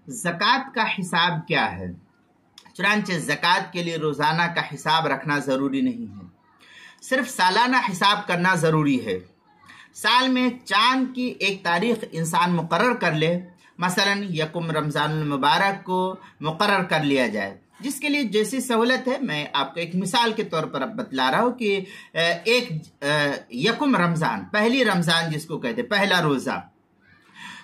ज़कात का हिसाब क्या है? चुनांचे ज़कात के लिए रोज़ाना का हिसाब रखना ज़रूरी नहीं है, सिर्फ सालाना हिसाब करना ज़रूरी है। साल में चांद की एक तारीख इंसान मुकर्रर कर ले, मसलन यकुम रमज़ानुल मुबारक को मुकर्रर कर लिया जाए, जिसके लिए जैसी सहूलत है। मैं आपको एक मिसाल के तौर पर बतला रहा हूँ कि एक यकुम रमज़ान, पहली रमज़ान जिसको कहते हैं, पहला रोज़ा,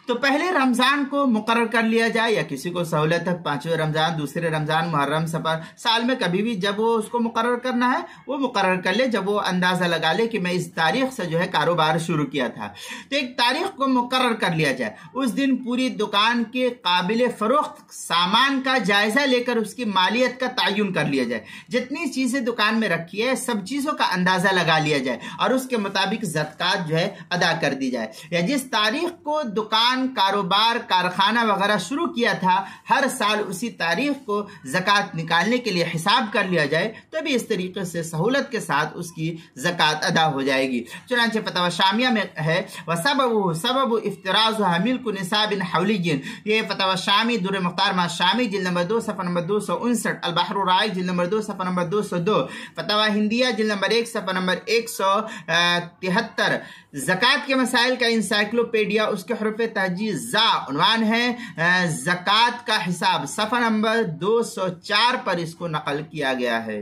तो पहले रमज़ान को मुकर्रर कर लिया जाए, या किसी को सहूलत है पांचवें रमज़ान, दूसरे रमज़ान, मुहर्रम, सफर, साल में कभी भी जब वो उसको मुकर्रर करना है वो मुकर्रर कर ले, जब वो अंदाज़ा लगा ले कि मैं इस तारीख से जो है कारोबार शुरू किया था। तो एक तारीख को मुकर्रर कर लिया जाए, उस दिन पूरी दुकान के काबिल फ़रोख्त सामान का जायज़ा लेकर उसकी मालियत का तयन कर लिया जाए, जितनी चीज़ें दुकान में रखी है सब चीज़ों का अंदाज़ा लगा लिया जाए और उसके मुताबिक ज़कात जो है अदा कर दी जाए। या जिस तारीख को दुकान, कारोबार, कारखाना वगैरह शुरू किया था, हर साल उसी तारीख को ज़कात निकालने के लिए हिसाब कर लिया जाए, तभी इस तरीके से सहूलत के साथ उसकी ज़कात अदा हो जाएगी। चुनांचे फतवा शामिया में है, सबब इफ्तिराज़ मिल्क निसाबिन हौलिय्यिन, ये फतवा शामी दुर्र मुख्तार मा शामी जिल्द नंबर 2 सफ़ा नंबर 259, अल बहर राइक जिल्द नंबर 2 सफ़ा नंबर 202, फतवा हिंदिया जिल्द नंबर 1 सफ़ा नंबर 173, ज़कात के मसाइल का इंसाइक्लोपीडिया, उसके हरूफ़ तहजीज़ा, उन्वान है ज़कात का हिसाब, सफ़ा नंबर 204 पर इसको नकल किया गया है।